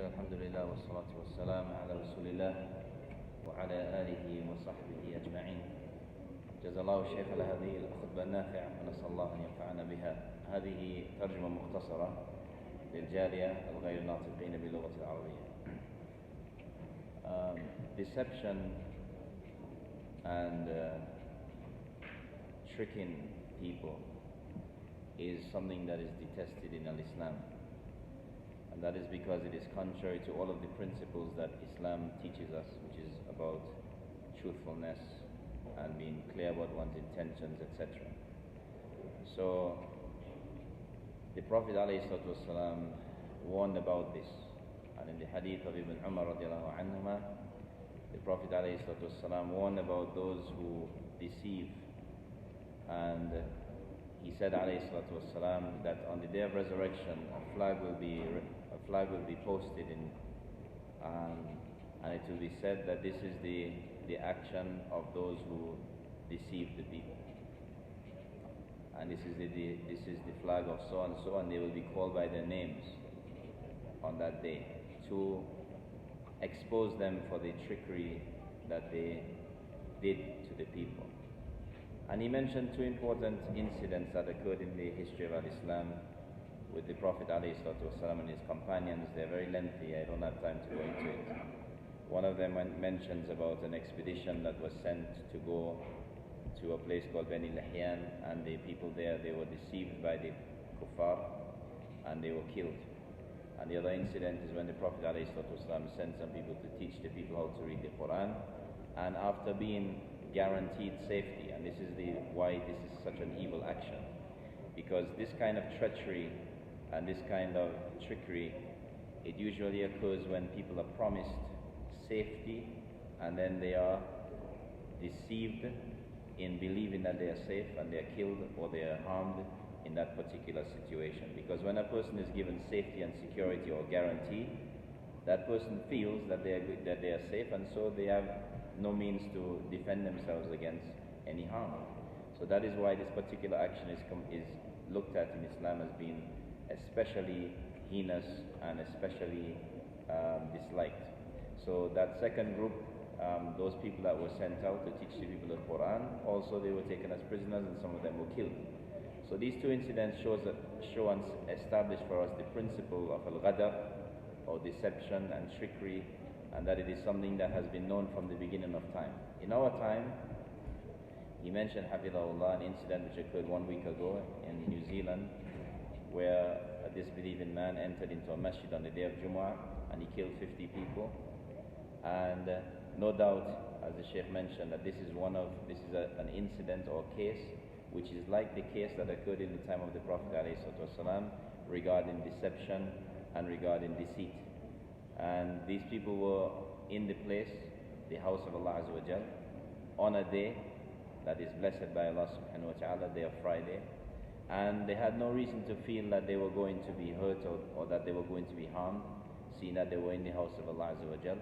الحمد لله والصلاة والسلام على رسول الله وعلى آله وصحبه أجمعين. جزا الله الشيخ على هذه الخطبة النافعة ونسأل الله أن ينفعنا بها. هذه ترجمة مختصرة للجالية الغير ناطقين باللغة العربية. Deception and tricking people is something that is detested in Islam. And that is because it is contrary to all of the principles that Islam teaches us, which is about truthfulness and being clear about one's intentions, etc. So the Prophet ﷺ warned about this, and in the hadith of Ibn Umar radiallahu anhuma, the Prophet ﷺ warned about those who deceive, and he said ﷺ that on the day of resurrection a flag will be posted in, and it will be said that this is the action of those who deceive the people, and this is the flag of so and so, and they will be called by their names on that day to expose them for the trickery that they did to the people. And he mentioned two important incidents that occurred in the history of Islam with the Prophet ﷺ and his companions. They're very lengthy, I don't have time to go into it. One of them mentions about an expedition that was sent to go to a place called Bani Lahyan, and the people there, they were deceived by the kuffar and they were killed. And the other incident is when the Prophet ﷺ sent some people to teach the people how to read the Quran, and after being guaranteed safety, and this is why this is such an evil action, because this kind of treachery and this kind of trickery, it usually occurs when people are promised safety and then they are deceived in believing that they are safe, and they are killed or they are harmed in that particular situation. Because when a person is given safety and security or guarantee, that person feels that they are safe, and so they have no means to defend themselves against any harm. So that is why this particular action is looked at in Islam as being especially heinous and especially disliked. So that second group, those people that were sent out to teach the people the Quran, also they were taken as prisoners and some of them were killed. So these two incidents establish for us the principle of al-ghadar, or deception and trickery, and that it is something that has been known from the beginning of time. In our time, he mentioned, Hafidhahullah, an incident which occurred 1 week ago in New Zealand, where a disbelieving man entered into a masjid on the day of JUMA and he killed 50 people. And no doubt, as the Sheikh mentioned, that this is an incident or case which is like the case that occurred in the time of the Prophet ﷺ regarding deception and regarding deceit. And these people were in the place, the house of Allah Azza wa Jal, on a day that is blessed by Allah subhanahu wa ta'ala, day of Friday, and they had no reason to feel that they were going to be hurt or that they were going to be harmed, seeing that they were in the house of Allah Azza wa Jal,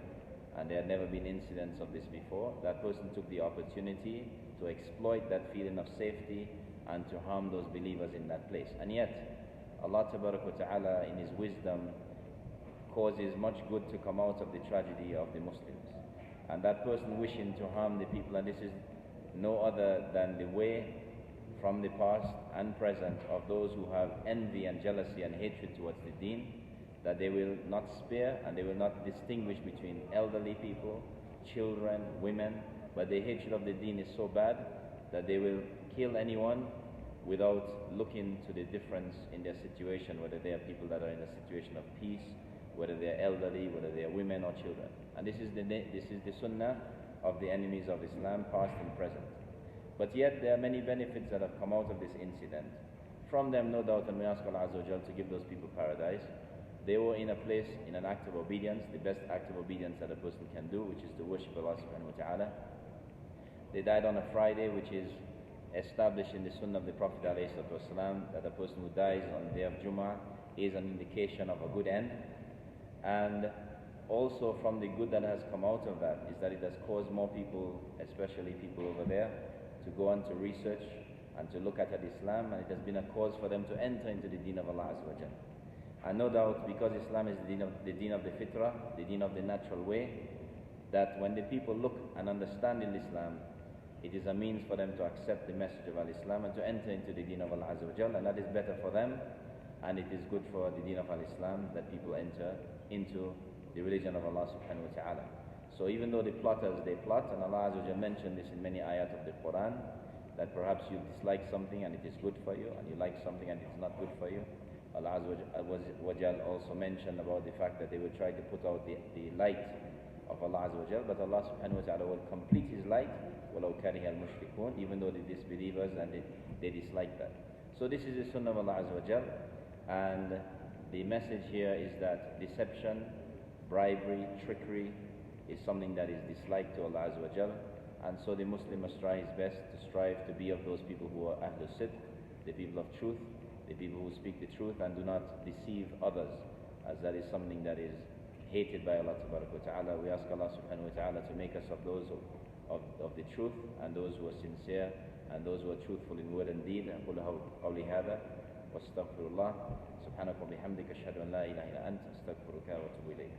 and there had never been incidents of this before. That person took the opportunity to exploit that feeling of safety and to harm those believers in that place. And yet, Allah Tabarak wa Ta'ala, in His wisdom, causes much good to come out of the tragedy of the Muslims. And that person wishing to harm the people, and this is no other than the way from the past and present of those who have envy and jealousy and hatred towards the deen, that they will not spare and they will not distinguish between elderly people, children, women, but the hatred of the deen is so bad that they will kill anyone without looking to the difference in their situation, whether they are people that are in a situation of peace, whether they are elderly, whether they are women or children. And this is the sunnah of the enemies of Islam, past and present. But yet there are many benefits that have come out of this incident. From them, no doubt, and we ask Allah Azza wa Jal to give those people paradise. They were in a place, in an act of obedience, the best act of obedience that a person can do, which is to worship Allah subhanahu wa ta'ala. They died on a Friday, which is established in the sunnah of the Prophet ﷺ, that a person who dies on the day of Jummah is an indication of a good end. And also from the good that has come out of that is that it has caused more people, especially people over there, to go on to research and to look at Islam, and it has been a cause for them to enter into the deen of Allah Azza wa Jal. And no doubt, because Islam is the deen of the fitrah, the deen of the natural way, that when the people look and understand in Islam, it is a means for them to accept the message of Al-Islam and to enter into the deen of Allah Azza wa Jal, and that is better for them, and it is good for the deen of Al-Islam that people enter into the religion of Allah subhanahu wa ta'ala. So even though the plotters, they plot, and Allah Azza wa Jal mentioned this in many ayat of the Quran, that perhaps you dislike something and it is good for you, and you like something and it is not good for you. Allah Azza wa Jal also mentioned about the fact that they will try to put out the light of Allah Azza wa Jal, but Allah subhanahu wa ta'ala will complete His light, وَلَوْ كَرِهَ الْمُشْرِكُونَ, even though the disbelievers and they dislike that. So this is the sunnah of Allah Azza wa Jal, and the message here is that deception, bribery, trickery is something that is disliked to Allah Azza wa Jal, and so the Muslim must try his best to strive to be of those people who are Ahlul Sidq, the people of truth, the people who speak the truth and do not deceive others, as that is something that is hated by Allah Ta'ala. We ask Allah subhanahu wa ta'ala to make us of those of the truth, and those who are sincere, and those who are truthful in word and deed. أقول قولي هذا واستغفر الله سبحانك وبحمدك أشهد أن لا إله إلا أنت أستغفرك وأتوب إليك.